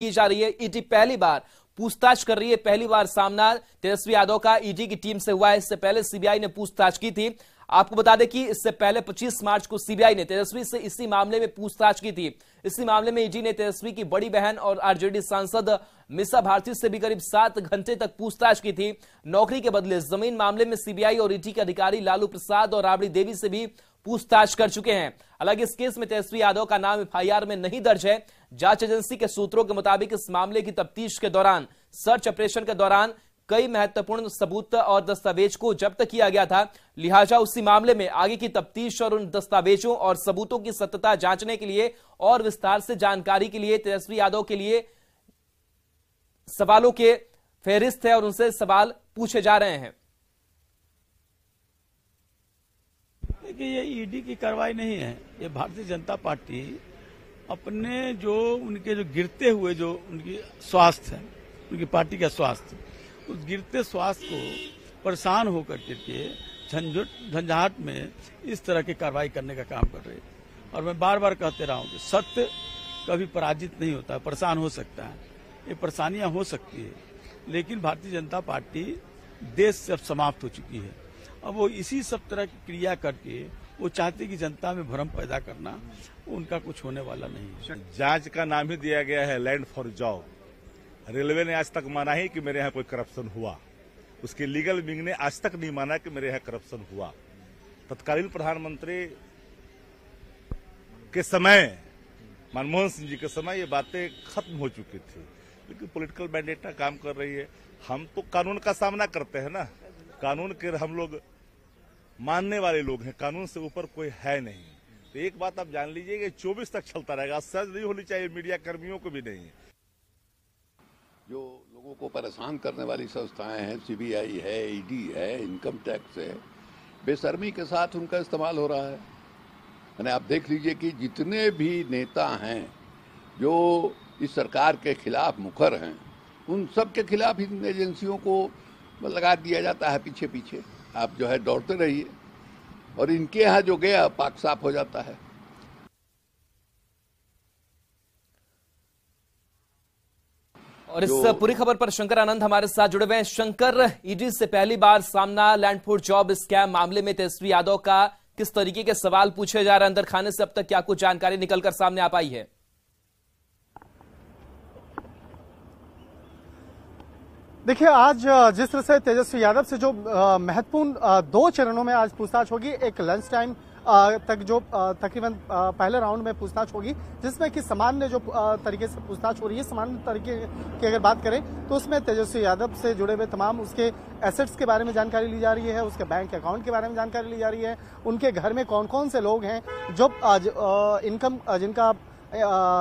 की जा रही है। ईडी पहली बार पूछताछ कर रही है। पहली बार सामना तेजस्वी यादव का ईडी की टीम से हुआ है। इससे पहले सीबीआई ने पूछताछ की थी। आपको बता दें कि इससे पहले 25 मार्च को सीबीआई ने तेजस्वी से इसी मामले में पूछताछ की थी। इसी मामले में ईडी ने तेजस्वी की बड़ी बहन और आरजेडी सांसद मीसा भारती से भी करीब 7 घंटे तक पूछताछ की थी। नौकरी के बदले जमीन मामले में सीबीआई और ईडी के अधिकारी लालू प्रसाद और राबड़ी देवी से भी पूछताछ कर चुके हैं। हालांकि इस केस में तेजस्वी यादव का नाम एफआईआर में नहीं दर्ज है। जांच एजेंसी के सूत्रों के मुताबिक इस मामले की तफ्तीश के दौरान, सर्च ऑपरेशन के दौरान कई महत्वपूर्ण सबूत और दस्तावेज को जब्त किया गया था। लिहाजा उसी मामले में आगे की तफ्तीश और उन दस्तावेजों और सबूतों की सत्यता जांचने के लिए और विस्तार से जानकारी के लिए तेजस्वी यादव के लिए सवालों के फेहरिस्त है और उनसे सवाल पूछे जा रहे हैं। देखिए, ये ईडी की कार्रवाई नहीं है। ये भारतीय जनता पार्टी अपने जो उनके जो गिरते हुए जो उनकी स्वास्थ्य है, उनकी पार्टी का स्वास्थ्य, उस गिरते स्वास्थ्य को परेशान होकर के झंझाट में इस तरह की कार्रवाई करने का काम कर रही है। और मैं बार बार कहते रहा हूं कि सत्य कभी पराजित नहीं होता, परेशान हो सकता है, ये परेशानियां हो सकती है, लेकिन भारतीय जनता पार्टी देश से अब समाप्त हो चुकी है। अब वो इसी सब तरह की क्रिया करके वो चाहते कि जनता में भ्रम पैदा करना, उनका कुछ होने वाला नहीं है। जांच का नाम ही दिया गया है लैंड फॉर जॉब। रेलवे ने आज तक माना ही कि मेरे यहाँ कोई करप्शन हुआ। उसके लीगल विंग ने आज तक नहीं माना कि मेरे यहाँ करप्शन हुआ। तत्कालीन प्रधानमंत्री के समय, मनमोहन सिंह जी के समय, ये बातें खत्म हो चुकी थी, लेकिन पॉलिटिकल मैंडेट काम कर रही है। हम तो कानून का सामना करते हैं ना, कानून के हम लोग मानने वाले लोग हैं, कानून से ऊपर कोई है नहीं। तो एक बात आप जान लीजिए कि 24 तक चलता रहेगा। सज नहीं होनी चाहिए मीडिया कर्मियों को भी नहीं। जो लोगों को परेशान करने वाली संस्थाएं हैं, सीबीआई है, ईडी है, इनकम टैक्स है, बेशर्मी के साथ उनका इस्तेमाल हो रहा है। यानी आप देख लीजिए कि जितने भी नेता हैं जो इस सरकार के खिलाफ मुखर हैं, उन सब के खिलाफ इन एजेंसियों को लगा दिया जाता है पीछे पीछे। आप जो है दौड़ते रहिए, और इनके यहाँ जो गया पाक साफ हो जाता है। और इस पूरी खबर पर शंकर आनंद हमारे साथ जुड़े हुए हैं। शंकर, ईडी से पहली बार सामना लैंड फॉर जॉब स्कैम मामले में तेजस्वी यादव का किस तरीके के सवाल पूछे जा रहे हैं? अंदर खाने से अब तक क्या कुछ जानकारी निकलकर सामने आ पाई है? देखिए, आज जिस तरह से तेजस्वी यादव से जो महत्वपूर्ण 2 चरणों में आज पूछताछ होगी। एक लंच टाइम तक जो तकरीबन पहले राउंड में पूछताछ होगी, जिसमें कि सामान्य जो तरीके से पूछताछ हो रही है, सामान्य तरीके की अगर बात करें तो उसमें तेजस्वी यादव से जुड़े हुए तमाम उसके एसेट्स के बारे में जानकारी ली जा रही है, उसके बैंक अकाउंट के बारे में जानकारी ली जा रही है, उनके घर में कौन कौन से लोग हैं, जो जिनका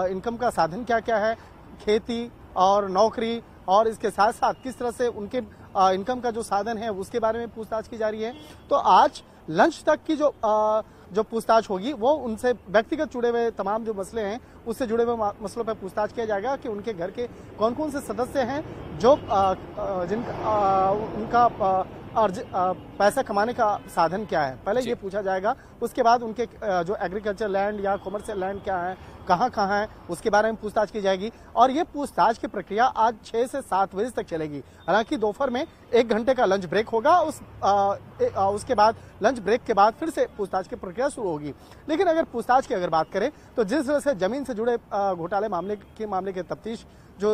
इनकम का साधन क्या क्या है, खेती और नौकरी, और इसके साथ साथ किस तरह से उनके इनकम का जो साधन है उसके बारे में पूछताछ की जा रही है। तो आज लंच तक की जो पूछताछ होगी वो उनसे व्यक्तिगत जुड़े हुए तमाम जो मसले हैं उससे जुड़े हुए मसलों पर पूछताछ किया जाएगा कि उनके घर के कौन कौन से सदस्य हैं जो उनका पैसा कमाने का साधन क्या है, पहले ये पूछा जाएगा। उसके बाद उनके जो एग्रीकल्चर लैंड या कॉमर्शियल लैंड क्या है, कहाँ है, उसके बारे में पूछताछ की जाएगी। और ये पूछताछ की प्रक्रिया आज 6 से 7 बजे तक चलेगी। हालांकि दोपहर में 1 घंटे का लंच ब्रेक होगा। उसके बाद लंच ब्रेक के बाद फिर से पूछताछ की प्रक्रिया शुरू होगी। लेकिन अगर पूछताछ की अगर बात करें तो जिस तरह से जमीन से जुड़े घोटाले मामले के तफ्तीश जो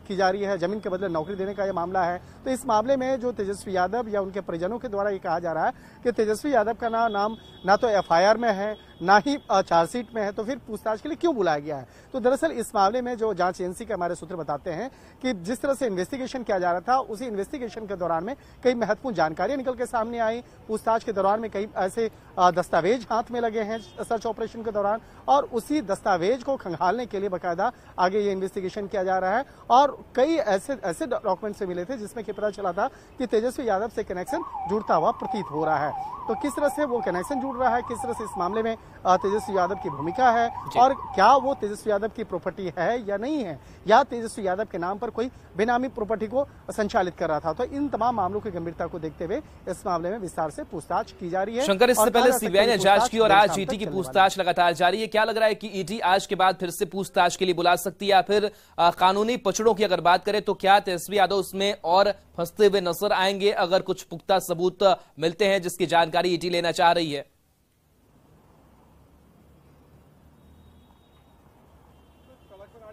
की जा रही है, जमीन के बदले नौकरी देने का ये मामला है, तो इस मामले में जो तेजस्वी यादव या उनके परिजनों के द्वारा ये कहा जा रहा है कि तेजस्वी यादव का नाम ना तो एफआईआर में है, ना ही चार्जशीट में है, तो फिर पूछताछ के लिए क्यों बुलाया गया है? तो दरअसल इस मामले में जो जांच एजेंसी के हमारे सूत्र बताते हैं कि जिस तरह से इन्वेस्टिगेशन किया जा रहा था, उसी इन्वेस्टिगेशन के दौरान में कई महत्वपूर्ण जानकारियां निकल के सामने आई। पूछताछ के दौरान में कई ऐसे दस्तावेज हाथ में लगे हैं सर्च ऑपरेशन के दौरान, और उसी दस्तावेज को खंगालने के लिए बाकायदा आगे ये इन्वेस्टिगेशन किया जा रहा है। और कई ऐसे डॉक्यूमेंट से मिले थे जिसमें कि पता चला था कि तेजस्वी यादव से कनेक्शन जुड़ता हुआ प्रतीत हो रहा है। तो किस तरह से वो कनेक्शन जुड़ रहा है, किस तरह से इस मामले में तेजस्वी यादव की भूमिका है और क्या वो तेजस्वी यादव की प्रॉपर्टी है या नहीं है, या तेजस्वी यादव के नाम पर कोई बेनामी प्रॉपर्टी को संचालित कर रहा था। तो इन तमाम मामलों की गंभीरता को देखते हुए इस मामले में विस्तार से पूछताछ की जा रही है। शंकर, इससे पहले सीबीआई ने जांच की और आज ईडी की पूछताछ लगातार जारी है। क्या लग रहा है कि ईडी आज के बाद फिर से पूछताछ के लिए बुला सकती है, या फिर कानूनी पचड़ों की अगर बात करें तो क्या तेजस्वी यादव उसमें और फंसते हुए नजर आएंगे अगर कुछ पुख्ता सबूत मिलते हैं जिसकी जानकारी ईडी लेना चाह रही है?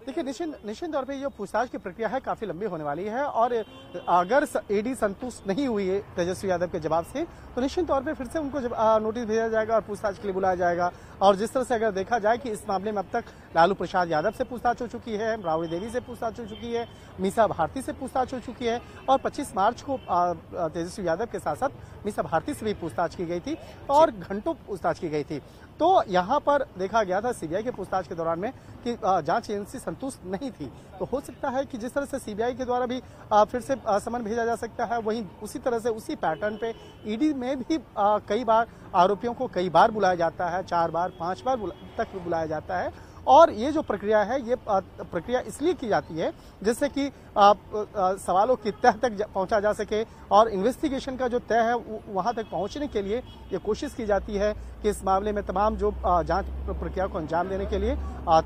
देखिए, निश्चित तौर पे ये पूछताछ की प्रक्रिया है काफी लंबी होने वाली है और अगर ईडी संतुष्ट नहीं हुई है तेजस्वी यादव के जवाब से तो निश्चित तौर पे फिर से उनको नोटिस भेजा जाएगा और पूछताछ के लिए बुलाया जाएगा। और जिस तरह से अगर देखा जाए कि इस मामले में अब तक लालू प्रसाद यादव से पूछताछ हो चुकी है, राबड़ी देवी से पूछताछ हो चुकी है, मीसा भारती से पूछताछ हो चुकी है और 25 मार्च को तेजस्वी यादव के साथ साथ मीसा भारती से भी पूछताछ की गई थी और घंटों पूछताछ की गई थी। तो यहाँ पर देखा गया था सीबीआई के पूछताछ के दौरान में कि जांच एजेंसी संतुष्ट नहीं थी। तो हो सकता है कि जिस तरह से सीबीआई के द्वारा भी फिर से समन भेजा जा सकता है, वहीं उसी तरह से उसी पैटर्न पे ईडी में भी कई बार आरोपियों को कई बार बुलाया जाता है, 4 बार 5 बार तक बुलाया जाता है। और ये जो प्रक्रिया है ये प्रक्रिया इसलिए की जाती है जिससे कि सवालों की तह तक पहुंचा जा सके और इन्वेस्टिगेशन का जो तय है वहां तक पहुंचने के लिए ये कोशिश की जाती है कि इस मामले में तमाम जो जांच प्रक्रिया को अंजाम देने के लिए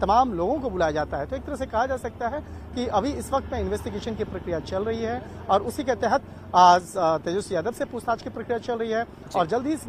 तमाम लोगों को बुलाया जाता है। तो एक तरह से कहा जा सकता है कि अभी इस वक्त में इन्वेस्टिगेशन की प्रक्रिया चल रही है और उसी के तहत तेजस्वी यादव से पूछताछ की प्रक्रिया चल रही है और जल्द ही इस